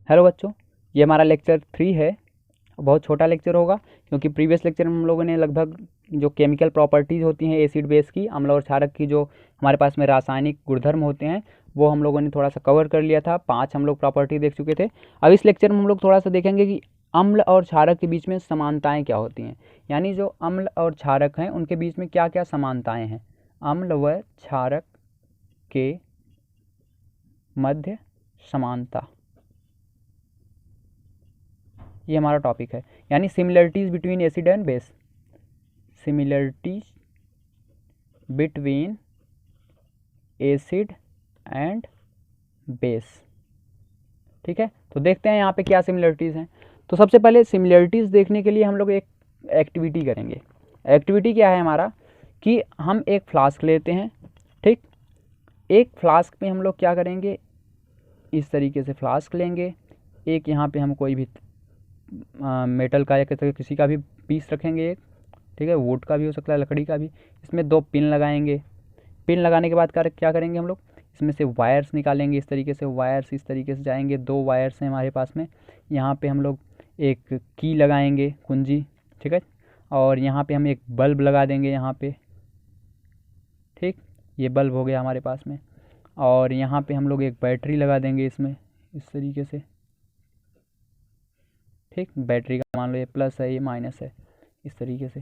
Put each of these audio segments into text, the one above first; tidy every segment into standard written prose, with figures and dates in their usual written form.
Hello बच्चों, ये हमारा लेक्चर 3 है। बहुत छोटा लेक्चर होगा क्योंकि प्रीवियस लेक्चर में हम लोगों ने लगभग जो केमिकल प्रॉपर्टीज़ होती हैं एसिड बेस की, अम्ल और क्षारक की, जो हमारे पास में रासायनिक गुणधर्म होते हैं, वो हम लोगों ने थोड़ा सा कवर कर लिया था। 5 हम लोग प्रॉपर्टी देख चुके थे। अब इस लेक्चर में हम लोग थोड़ा सा देखेंगे कि अम्ल और क्षारक के बीच में समानताएँ क्या होती हैं, यानी जो अम्ल और क्षारक हैं उनके बीच में क्या क्या समानताएँ हैं। अम्ल व क्षारक के मध्य समानता, ये हमारा टॉपिक है। यानी similarities between acid and base, similarities between acid and base. ठीक है, तो देखते हैं यहाँ पे क्या सिमिलरिटीज़ हैं। तो सबसे पहले सिमिलरिटीज़ देखने के लिए हम लोग एक एक्टिविटी करेंगे। एक्टिविटी क्या है हमारा कि हम एक फ्लास्क लेते हैं। ठीक, एक फ्लास्क में हम लोग क्या करेंगे, इस तरीके से फ्लास्क लेंगे। एक यहाँ पे हम कोई भी मेटल का या किसी का भी पीस रखेंगे एक, ठीक है, वुड का भी हो सकता है, लकड़ी का भी। इसमें 2 पिन लगाएंगे। पिन लगाने के बाद क्या करेंगे हम लोग, इसमें से वायर्स निकालेंगे। इस तरीके से वायर्स इस तरीके से जाएंगे। 2 वायर्स हैं हमारे पास में। यहाँ पे हम लोग एक की लगाएंगे, कुंजी, ठीक है, और यहाँ पे हम एक बल्ब लगा देंगे यहाँ पे। ठीक, ये बल्ब हो गया हमारे पास में। और यहाँ पे हम लोग एक बैटरी लगा देंगे इसमें, इस तरीके से। ठीक, बैटरी का मान लो ये प्लस है, ये माइनस है, इस तरीके से।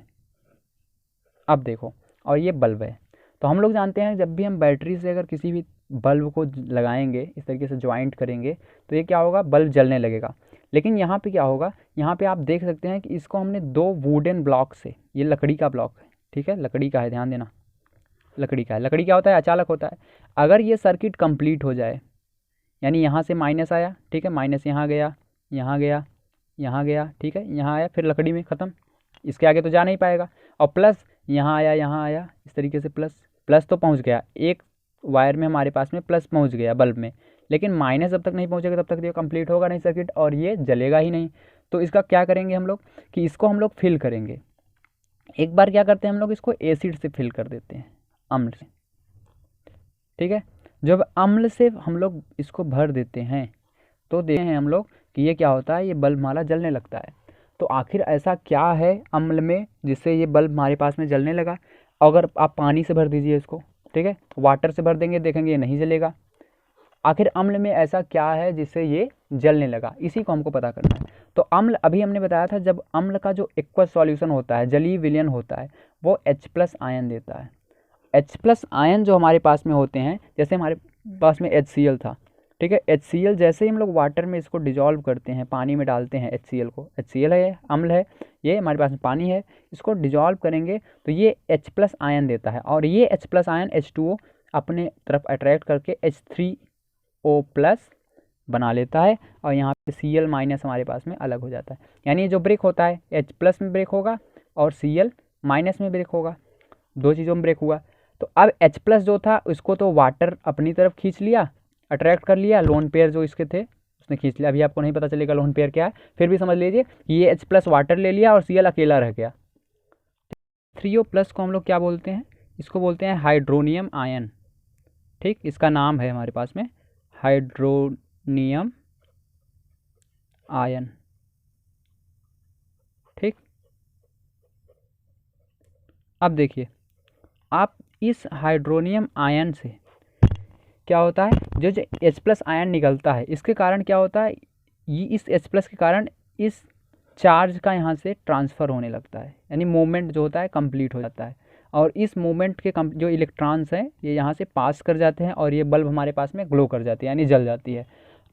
अब देखो, और ये बल्ब है। तो हम लोग जानते हैं जब भी हम बैटरी से अगर किसी भी बल्ब को लगाएंगे, इस तरीके से ज्वाइंट करेंगे, तो ये क्या होगा, बल्ब जलने लगेगा। लेकिन यहाँ पे क्या होगा, यहाँ पे आप देख सकते हैं कि इसको हमने 2 वुडन ब्लॉक से, ये लकड़ी का ब्लॉक है, ठीक है, लकड़ी का है, ध्यान देना, लकड़ी का है। लकड़ी क्या होता है, अचालक होता है। अगर ये सर्किट कंप्लीट हो जाए, यानी यहाँ से माइनस आया, ठीक है, माइनस यहाँ गया, यहाँ गया, यहाँ गया, ठीक है, यहाँ आया, फिर लकड़ी में ख़त्म, इसके आगे तो जा नहीं पाएगा। और प्लस यहाँ आया, यहाँ आया, इस तरीके से प्लस प्लस तो पहुँच गया, एक वायर में हमारे पास में प्लस पहुँच गया बल्ब में, लेकिन माइनस जब तक नहीं पहुँचेगा तब तक ये कंप्लीट होगा नहीं सर्किट, और ये जलेगा ही नहीं। तो इसका क्या करेंगे हम लोग कि इसको हम लोग फिल करेंगे। एक बार क्या करते हैं हम लोग, इसको एसिड से फिल कर देते हैं, अम्ल से। ठीक है, जब अम्ल से हम लोग इसको भर देते हैं तो देखते हैं हम लोग कि ये क्या होता है, ये बल्ब हमारा जलने लगता है। तो आखिर ऐसा क्या है अम्ल में जिससे ये बल्ब हमारे पास में जलने लगा। अगर आप पानी से भर दीजिए इसको, ठीक है, वाटर से भर देंगे, देखेंगे ये नहीं जलेगा। आखिर अम्ल में ऐसा क्या है जिससे ये जलने लगा, इसी को हमको पता करना है। तो अम्ल, अभी हमने बताया था, जब अम्ल का जो एक्वस सॉल्यूशन होता है, जलीय विलयन होता है, वो H+ आयन देता है। H+ आयन जो हमारे पास में होते हैं, जैसे हमारे पास में HCl था, ठीक है, HCl जैसे ही हम लोग वाटर में इसको डिजॉल्व करते हैं, पानी में डालते हैं HCl को, HCl है, अम्ल है, ये हमारे पास में पानी है, इसको डिजॉल्व करेंगे तो ये H+ आयन देता है। और ये H+ आयन H2O अपने तरफ अट्रैक्ट करके H3O+ बना लेता है, और यहाँ पे Cl- हमारे पास में अलग हो जाता है। यानी जो ब्रेक होता है H+ में ब्रेक होगा और Cl- में ब्रेक होगा, 2 चीज़ों में ब्रेक हुआ। तो अब H+ जो था उसको तो वाटर अपनी तरफ खींच लिया, अट्रैक्ट कर लिया, लोन पेयर जो इसके थे उसने खींच लिया। अभी आपको नहीं पता चलेगा लोन पेयर क्या है, फिर भी समझ लीजिए ये H+ वाटर ले लिया और Cl अकेला रह गया। 3O+ को हम लोग क्या बोलते हैं, इसको बोलते हैं हाइड्रोनियम आयन। ठीक, इसका नाम है हमारे पास में हाइड्रोनियम आयन। ठीक, अब देखिए, आप इस हाइड्रोनियम आयन से क्या होता है, जो H+ आयन निकलता है, इसके कारण क्या होता है, ये इस H+ के कारण इस चार्ज का यहाँ से ट्रांसफ़र होने लगता है, यानी मूवमेंट जो होता है कंप्लीट हो जाता है। और इस मूवमेंट के जो इलेक्ट्रॉन्स हैं ये यहाँ से पास कर जाते हैं और ये बल्ब हमारे पास में ग्लो कर जाती है, यानी जल जाती है।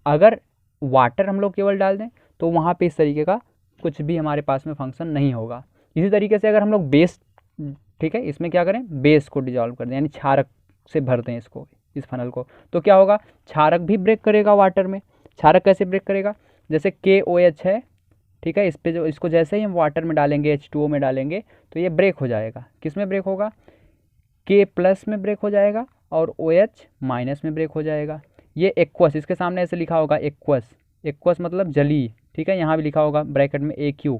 अगर वाटर हम लोग केवल डाल दें तो वहाँ पे इस तरीके का कुछ भी हमारे पास में फंक्शन नहीं होगा। इसी तरीके से अगर हम लोग बेस, ठीक है, इसमें क्या करें, बेस को डिजॉल्व कर दें, यानी क्षारक से भर दें इसको, इस फनल को, तो क्या होगा, क्षारक भी ब्रेक करेगा वाटर में। क्षारक कैसे ब्रेक करेगा, जैसे KOH है, ठीक है, इस पे जो, इसको जैसे ही हम वाटर में डालेंगे, H2O में डालेंगे, तो ये ब्रेक हो जाएगा। किस में ब्रेक होगा, K+ में ब्रेक हो जाएगा और OH- में ब्रेक हो जाएगा। ये एक्वस, इसके सामने ऐसे लिखा होगा एक्वस, एक्वस मतलब जली, ठीक है, यहाँ भी लिखा होगा ब्रैकेट में AQ,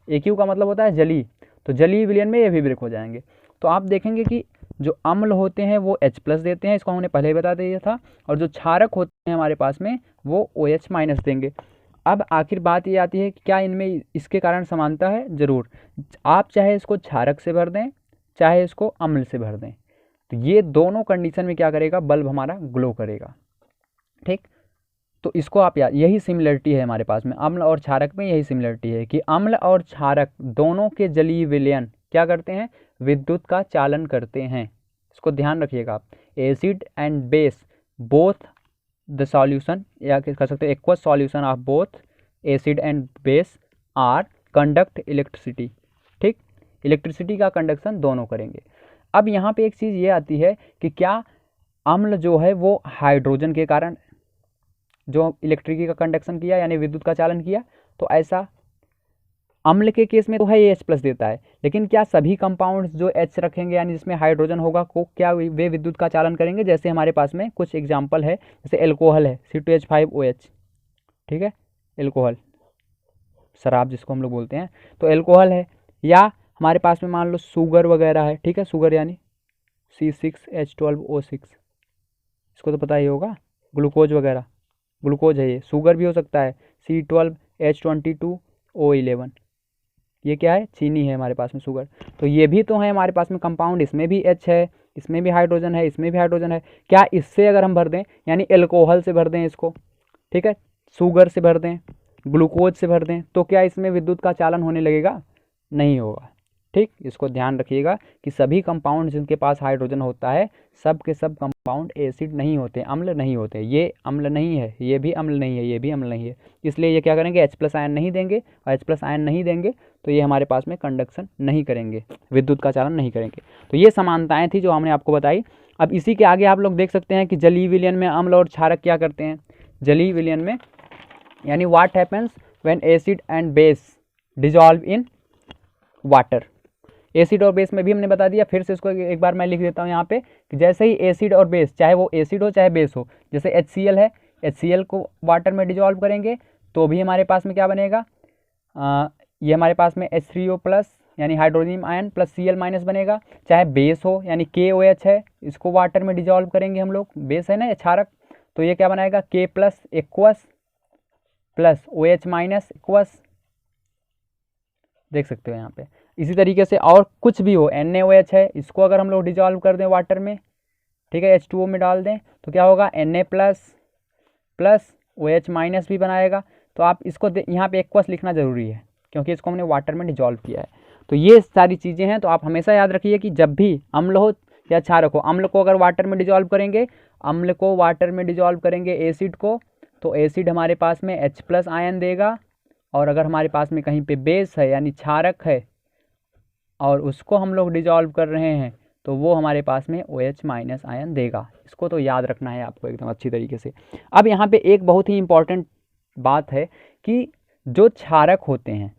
AQ का मतलब होता है जली, तो जलीय विलयन में ये भी ब्रेक हो जाएंगे। तो आप देखेंगे कि जो अम्ल होते हैं वो H+ देते हैं, इसको हमने पहले ही बता दिया था, और जो क्षारक होते हैं हमारे पास में वो OH माइनस देंगे। अब आखिर बात ये आती है कि क्या इनमें इसके कारण समानता है? ज़रूर। आप चाहे इसको क्षारक से भर दें, चाहे इसको अम्ल से भर दें, तो ये दोनों कंडीशन में क्या करेगा, बल्ब हमारा ग्लो करेगा। ठीक, तो इसको आप याद, यही सिमिलरिटी है हमारे पास में अम्ल और क्षारक में, यही सिमिलरिटी है कि अम्ल और क्षारक दोनों के जलीय विलयन क्या करते हैं, विद्युत का चालन करते हैं। इसको ध्यान रखिएगा आप। Acid and base both the solution, या कह सकते हैं aqueous solution of both acid and base are conduct electricity. ठीक, इलेक्ट्रिसिटी का कंडक्शन दोनों करेंगे। अब यहाँ पे एक चीज़ ये आती है कि क्या अम्ल जो है वो हाइड्रोजन के कारण जो इलेक्ट्रिसिटी का कंडक्शन किया, यानी विद्युत का चालन किया, तो ऐसा अम्ल के केस में तो है H प्लस देता है, लेकिन क्या सभी कंपाउंड्स जो H रखेंगे यानी जिसमें हाइड्रोजन होगा को क्या वे विद्युत का चालन करेंगे? जैसे हमारे पास में कुछ एग्जाम्पल है, जैसे एल्कोहल है C2H5OH, ठीक है, एल्कोहल शराब जिसको हम लोग बोलते हैं, तो एल्कोहल है। या हमारे पास में मान लो शुगर वगैरह है, ठीक है, शुगर यानी C6H12O6, इसको तो पता ही होगा। ग्लूकोज वगैरह, ग्लूकोज है ये, शुगर भी हो सकता है C12H22O11, ये क्या है, चीनी है हमारे पास में शुगर। तो ये भी तो है हमारे पास में कंपाउंड, इसमें भी H है, इसमें भी हाइड्रोजन है, इसमें भी हाइड्रोजन है। क्या इससे अगर हम भर दें, यानी एल्कोहल से भर दें इसको, ठीक है, शुगर से भर दें, ग्लूकोज से भर दें, तो क्या इसमें विद्युत का चालन होने लगेगा? नहीं होगा। ठीक, इसको ध्यान रखिएगा कि सभी कंपाउंड जिनके पास हाइड्रोजन होता है, सब के सब कंपाउंड एसिड नहीं होते, अम्ल नहीं होते। ये अम्ल नहीं है, ये भी अम्ल नहीं है, ये भी अम्ल नहीं है, इसलिए ये क्या करेंगे, H प्लस आयन नहीं देंगे, और H प्लस आयन नहीं देंगे तो ये हमारे पास में कंडक्शन नहीं करेंगे, विद्युत का चालन नहीं करेंगे। तो ये समानताएं थी जो हमने आपको बताई। अब इसी के आगे आप लोग देख सकते हैं कि जलीय विलयन में अम्ल और क्षारक क्या करते हैं। जलीय विलयन में यानी what happens when acid and base dissolve in water. Acid और बेस में भी हमने बता दिया, फिर से इसको एक बार मैं लिख देता हूँ यहाँ पे कि जैसे ही एसिड और बेस, चाहे वो एसिड हो चाहे बेस हो, जैसे HCl है, HCl को वाटर में डिजॉल्व करेंगे तो भी हमारे पास में क्या बनेगा, ये हमारे पास में H3O प्लस यानी hydrogen ion plus Cl minus बनेगा। चाहे बेस हो यानी KOH है, इसको वाटर में डिजॉल्व करेंगे हम लोग, बेस है ना ये क्षारक, तो ये क्या बनाएगा, K plus aqueous plus OH minus aqueous, देख सकते हो यहाँ पे। इसी तरीके से और कुछ भी हो, NaOH है, इसको अगर हम लोग डिजॉल्व कर दें वाटर में, ठीक है, H2O में डाल दें तो क्या होगा, Na plus plus OH minus भी बनाएगा। तो आप इसको यहाँ पे एक्वस लिखना ज़रूरी है क्योंकि इसको हमने वाटर में डिजॉल्व किया है। तो ये सारी चीज़ें हैं, तो आप हमेशा याद रखिए कि जब भी अम्ल हो या क्षारक हो, अम्ल को अगर वाटर में डिजॉल्व करेंगे, अम्ल को वाटर में डिजॉल्व करेंगे एसिड को, तो एसिड हमारे पास में H प्लस आयन देगा, और अगर हमारे पास में कहीं पे बेस है यानी क्षारक है और उसको हम लोग डिजॉल्व कर रहे हैं, तो वो हमारे पास में OH माइनस आयन देगा। इसको तो याद रखना है आपको एकदम अच्छी तरीके से। अब यहाँ पे एक बहुत ही इम्पॉर्टेंट बात है कि जो क्षारक होते हैं,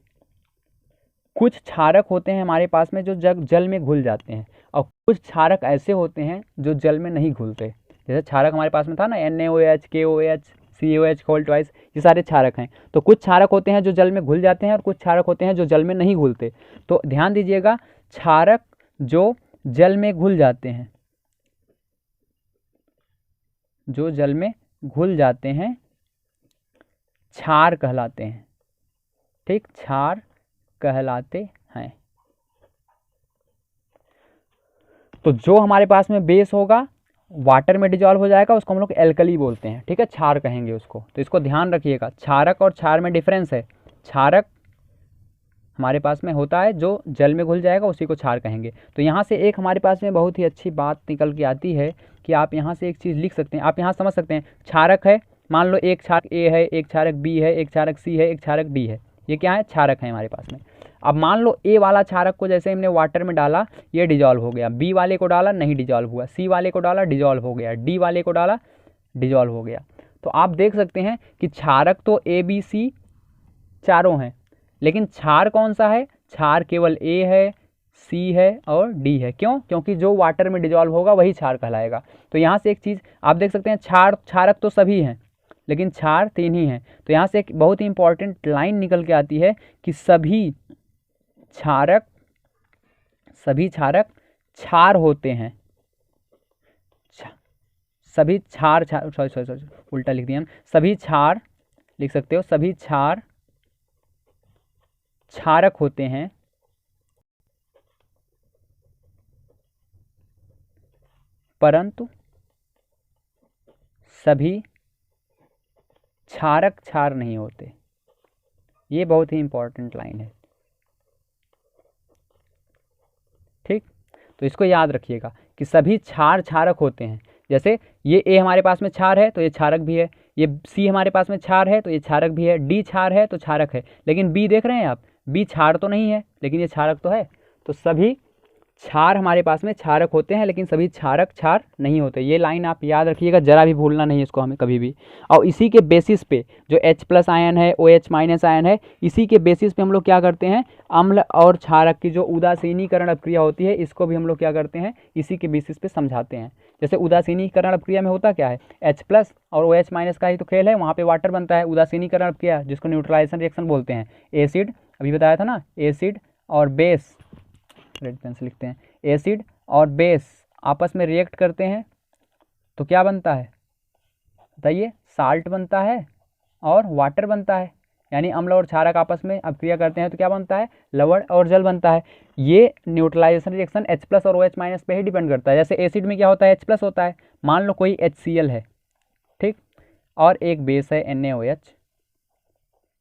कुछ क्षारक होते हैं हमारे पास में जो जल में घुल जाते हैं, और कुछ क्षारक ऐसे होते हैं जो जल में नहीं घुलते। जैसे क्षारक हमारे पास में था ना, NaOH, KOH, COH whole twice, ये सारे क्षारक हैं। तो कुछ क्षारक होते हैं जो जल में घुल जाते हैं और कुछ क्षारक होते हैं जो जल में नहीं घुलते। तो ध्यान दीजिएगा, क्षारक जो जल में घुल जाते हैं, जो जल में घुल जाते हैं क्षार कहलाते हैं। ठीक, क्षार कहलाते हैं। तो जो हमारे पास में बेस होगा वाटर में डिजॉल्व हो जाएगा, उसको हम लोग एल्कली बोलते हैं, ठीक है, क्षार कहेंगे उसको। तो इसको ध्यान रखिएगा, क्षारक और क्षार में डिफरेंस है। क्षारक हमारे पास में होता है जो जल में घुल जाएगा, उसी को क्षार कहेंगे। तो यहाँ से एक हमारे पास में बहुत ही अच्छी बात निकल के आती है कि आप यहाँ से एक चीज़ लिख सकते हैं, आप यहाँ समझ सकते हैं, क्षारक है, मान लो एक क्षारक A है, एक क्षारक B है, एक क्षारक C है, एक क्षारक D है, ये क्या है, क्षारक है हमारे पास में। अब मान लो A वाला क्षारक को जैसे हमने वाटर में डाला, ये डिजॉल्व हो गया, B वाले को डाला नहीं डिजॉल्व हुआ, C वाले को डाला डिजॉल्व हो गया, D वाले को डाला डिजॉल्व हो गया। तो आप देख सकते हैं कि क्षारक तो A B C चारों हैं, लेकिन क्षार कौन सा है, क्षार केवल A है, C है और D है। क्यों? क्योंकि जो वाटर में डिजॉल्व होगा वही क्षार कहलाएगा। तो यहाँ से एक चीज़ आप देख सकते हैं, क्षारक तो सभी हैं लेकिन क्षार 3 ही हैं। तो यहाँ से एक बहुत ही इंपॉर्टेंट लाइन निकल के आती है कि सभी क्षारक क्षार होते हैं, सभी क्षार सॉरी उल्टा लिख दिया हम, सभी क्षार लिख सकते हो, सभी क्षार क्षारक होते हैं, परंतु सभी क्षारक क्षार नहीं होते। ये बहुत ही इंपॉर्टेंट लाइन है, ठीक। तो इसको याद रखिएगा कि सभी क्षार क्षारक होते हैं। जैसे ये ए हमारे पास में क्षार है तो ये क्षारक भी है, ये सी हमारे पास में क्षार है तो ये क्षारक भी है, डी क्षार है तो क्षारक है, लेकिन बी देख रहे हैं आप, बी क्षार तो नहीं है लेकिन ये क्षारक तो है। तो सभी क्षार हमारे पास में क्षारक होते हैं लेकिन सभी क्षारक क्षार नहीं होते। ये लाइन आप याद रखिएगा, जरा भी भूलना नहीं इसको हमें कभी भी। और इसी के बेसिस पे जो H+ आयन है, OH- आयन है, इसी के बेसिस पे हम लोग क्या करते हैं, अम्ल और क्षारक की जो उदासीनीकरण अपक्रिया होती है इसको भी हम लोग क्या करते हैं, इसी के बेसिस पे समझाते हैं। जैसे उदासीनीकरण अपक्रिया में होता क्या है, H+ और OH- का ही तो खेल है, वहाँ पे वाटर बनता है। उदासीनीकरण अपक्रिया जिसको न्यूट्रलाइजेशन रिएक्शन बोलते हैं, एसिड अभी बताया था ना, एसिड और बेस, रेड पेन से लिखते हैं, एसिड और बेस आपस में रिएक्ट करते हैं तो क्या बनता है बताइए, साल्ट बनता है और वाटर बनता है। यानी अम्ल और क्षारक आपस में अपक्रिया करते हैं तो क्या बनता है, लवण और जल बनता है। ये न्यूट्रलाइजेशन रिएक्शन H+ और OH- पे ही डिपेंड करता है। जैसे एसिड में क्या होता है, H+ होता है, मान लो कोई HCl है, ठीक, और एक बेस है NaOH,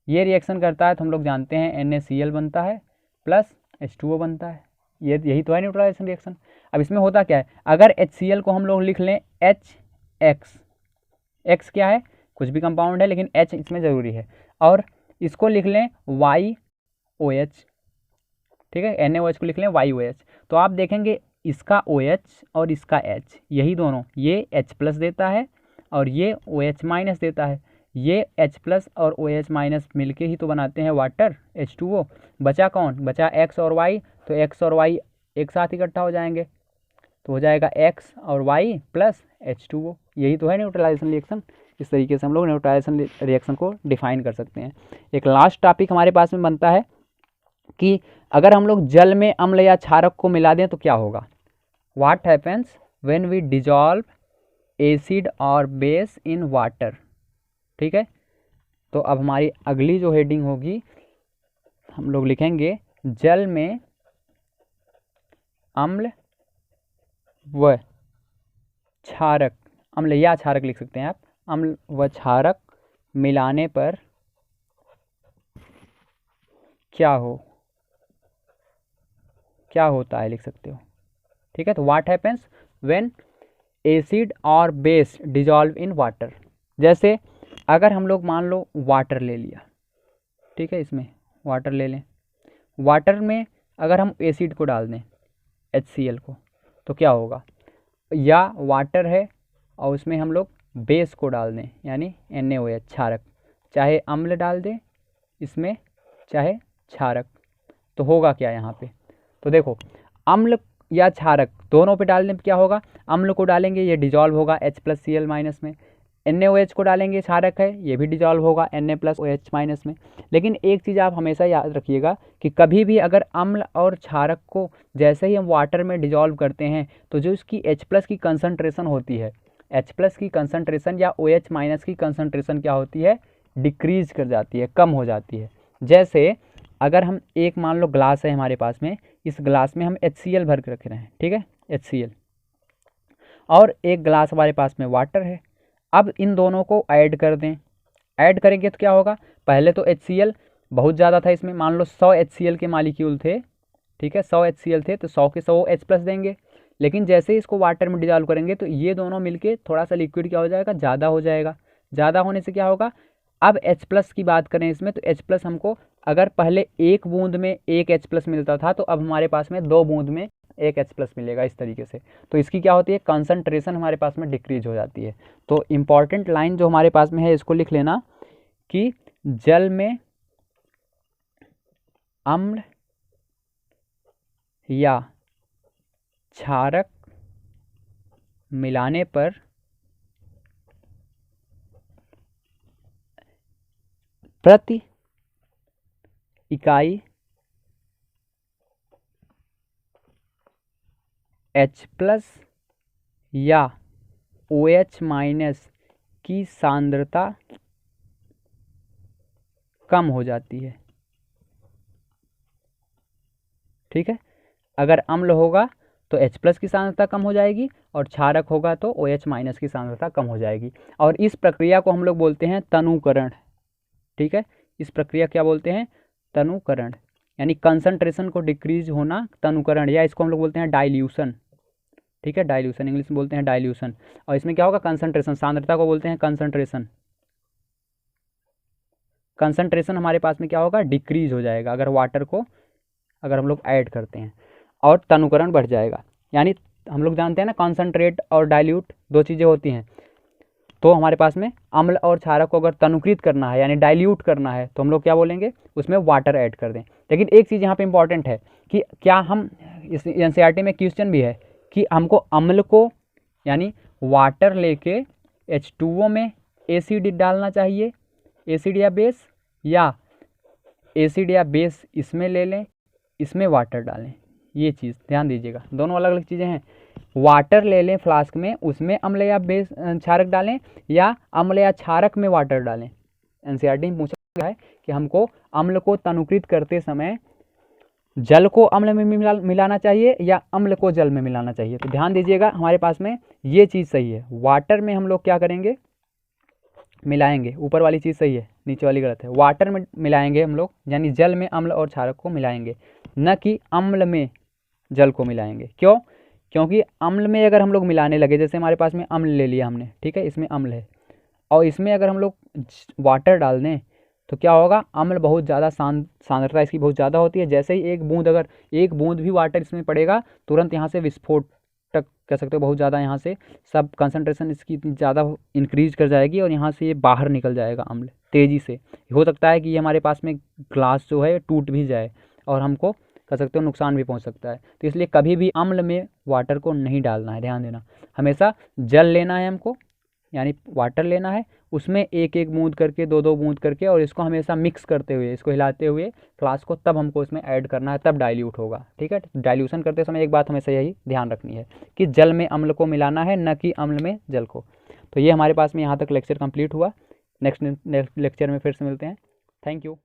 ये रिएक्शन करता है तो हम लोग जानते हैं NaCl बनता है प्लस H2O बनता है। ये यही तो है न्यूट्रलाइजेशन रिएक्शन। अब इसमें होता क्या है, अगर HCl को हम लोग लिख लें HX, X क्या है, कुछ भी कंपाउंड है लेकिन H इसमें ज़रूरी है, और इसको लिख लें YOH, ठीक है, NaOH को लिख लें YOH, तो आप देखेंगे इसका OH और इसका H, यही दोनों, ये H+ देता है और ये OH- देता है। ये H+ और OH- मिलके ही तो बनाते हैं वाटर, H2O। बचा कौन, बचा X और Y, तो X और Y एक साथ इकट्ठा हो जाएंगे तो हो जाएगा X और Y प्लस H2O। यही तो है न्यूट्रलाइजेशन रिएक्शन। इस तरीके से हम लोग न्यूट्रलाइजेशन रिएक्शन को डिफाइन कर सकते हैं। एक लास्ट टॉपिक हमारे पास में बनता है कि अगर हम लोग जल में अम्ल या क्षारक को मिला दें तो क्या होगा, what happens when we dissolve acid और बेस इन वाटर, ठीक है। तो अब हमारी अगली जो हेडिंग होगी, हम लोग लिखेंगे जल में अम्ल व क्षारक, अम्ल या क्षारक लिख सकते हैं आप, अम्ल व क्षारक मिलाने पर क्या होता है लिख सकते हो, ठीक है। तो व्हाट हैपेंस व्हेन एसिड और बेस डिजॉल्व इन वाटर। जैसे अगर हम लोग मान लो वाटर ले लिया, ठीक है, इसमें वाटर ले लें, वाटर में अगर हम एसिड को डाल दें HCl को तो क्या होगा, या वाटर है और उसमें हम लोग बेस को डाल दें यानी NaOH क्षारक, चाहे अम्ल डाल दें इसमें चाहे क्षारक, तो होगा क्या यहाँ पे, तो देखो अम्ल या क्षारक दोनों पे डालने पे क्या होगा, अम्ल को डालेंगे ये डिजॉल्व होगा H+Cl- में, NaOH को डालेंगे क्षारक है ये भी डिजॉल्व होगा Na+OH- में। लेकिन एक चीज़ आप हमेशा याद रखिएगा कि कभी भी अगर अम्ल और क्षारक को जैसे ही हम वाटर में डिजॉल्व करते हैं तो जो इसकी H+ की कंसंट्रेशन होती है, H+ की कंसंट्रेशन या OH- की कंसंट्रेशन क्या होती है, डिक्रीज कर जाती है, कम हो जाती है। जैसे अगर हम एक मान लो ग्लास है हमारे पास में, इस ग्लास में हम HCl भर के रख रहे हैं, ठीक है, HCl, और एक ग्लास हमारे पास में वाटर है। अब इन दोनों को ऐड कर दें, ऐड करेंगे तो क्या होगा, पहले तो HCl बहुत ज़्यादा था, इसमें मान लो 100 HCl के मालिक्यूल थे, ठीक है, 100 HCl थे तो 100 के 100 H+ देंगे। लेकिन जैसे ही इसको वाटर में डिजॉल्व करेंगे तो ये दोनों मिलके थोड़ा सा लिक्विड क्या हो जाएगा, ज़्यादा हो जाएगा। ज़्यादा होने से क्या होगा, अब H+ की बात करें इसमें तो H+ हमको अगर पहले एक बूंद में एक H+ मिलता था तो अब हमारे पास में 2 बूंद में एक H+ मिलेगा, इस तरीके से। तो इसकी क्या होती है, कंसंट्रेशन हमारे पास में डिक्रीज हो जाती है। तो इम्पॉर्टेंट लाइन जो हमारे पास में है इसको लिख लेना कि जल में अम्ल या क्षारक मिलाने पर प्रति इकाई H+ या OH माइनस की सांद्रता कम हो जाती है। ठीक है, अगर अम्ल होगा तो H प्लस की सांद्रता कम हो जाएगी और क्षारक होगा तो OH माइनस की सांद्रता कम हो जाएगी। और इस प्रक्रिया को हम लोग बोलते हैं तनुकरण। ठीक है, इस प्रक्रिया क्या बोलते हैं? तनुकरण, यानी कंसंट्रेशन को डिक्रीज होना तनुकरण, या इसको हम लोग बोलते हैं डाइल्यूशन। ठीक है, डाइल्यूशन, इंग्लिश में बोलते हैं डाइल्यूशन। और इसमें क्या होगा? कंसंट्रेशन, सांद्रता को बोलते हैं कंसंट्रेशन। कंसंट्रेशन हमारे पास में क्या होगा? डिक्रीज हो जाएगा अगर वाटर को अगर हम लोग ऐड करते हैं, और तनुकरण बढ़ जाएगा। यानी हम लोग जानते हैं ना, कॉन्सनट्रेट और डाइल्यूट दो चीज़ें होती हैं। तो हमारे पास में अम्ल और क्षारक को अगर तनुकृत करना है यानी डाइल्यूट करना है तो हम लोग क्या बोलेंगे? उसमें वाटर ऐड कर दें। लेकिन एक चीज़ यहाँ पे इंपॉर्टेंट है कि क्या हम इस NCERT में क्वेश्चन भी है कि हमको अम्ल को यानी वाटर लेके H2O में एसिड डालना चाहिए, एसिड या बेस, या एसिड या बेस इसमें ले लें, इसमें वाटर डालें। ये चीज़ ध्यान दीजिएगा, दोनों अलग अलग चीज़ें हैं। वाटर ले लें फ्लास्क में, उसमें अम्ल या बेस क्षारक डालें, या अम्ल या क्षारक में वाटर डालें। NCERT में पूछा गया है कि हमको अम्ल को तनुकृत करते समय जल को अम्ल में मिलाना चाहिए या अम्ल को जल में मिलाना चाहिए। तो ध्यान दीजिएगा, हमारे पास में ये चीज़ सही है। वाटर में हम लोग क्या करेंगे? मिलाएंगे। ऊपर वाली चीज़ सही है, नीचे वाली गलत है। वाटर में मिलाएंगे हम लोग, यानी जल में अम्ल और क्षारक को मिलाएंगे, न कि अम्ल में जल को मिलाएंगे। क्यों? क्योंकि अम्ल में अगर हम लोग मिलाने लगे, जैसे हमारे पास में अम्ल ले लिया हमने, ठीक है, इसमें अम्ल है, और इसमें अगर हम लोग वाटर डाल दें तो क्या होगा? अम्ल बहुत ज़्यादा सांद्रता इसकी बहुत ज़्यादा होती है। जैसे ही अगर एक बूंद भी वाटर इसमें पड़ेगा, तुरंत यहाँ से विस्फोट तक कह सकते हो, बहुत ज़्यादा यहाँ से सब कंसंट्रेशन इसकी इतनी ज़्यादा इंक्रीज कर जाएगी और यहाँ से ये बाहर निकल जाएगा अम्ल तेज़ी से। हो सकता है कि ये हमारे पास में ग्लास जो है टूट भी जाए और हमको कह सकते हो नुकसान भी पहुंच सकता है। तो इसलिए कभी भी अम्ल में वाटर को नहीं डालना है, ध्यान देना। हमेशा जल लेना है हमको, यानी वाटर लेना है, उसमें एक एक बूंद करके, दो दो बूंद करके, और इसको हमेशा मिक्स करते हुए, इसको हिलाते हुए फ्लास्क को, तब हमको इसमें ऐड करना है, तब डाइल्यूट होगा। ठीक है, डाइल्यूशन करते समय एक बात हमेशा यही ध्यान रखनी है कि जल में अम्ल को मिलाना है, न कि अम्ल में जल को। तो ये हमारे पास में यहाँ तक लेक्चर कंप्लीट हुआ। नेक्स्ट लेक्चर में फिर से मिलते हैं। Thank you.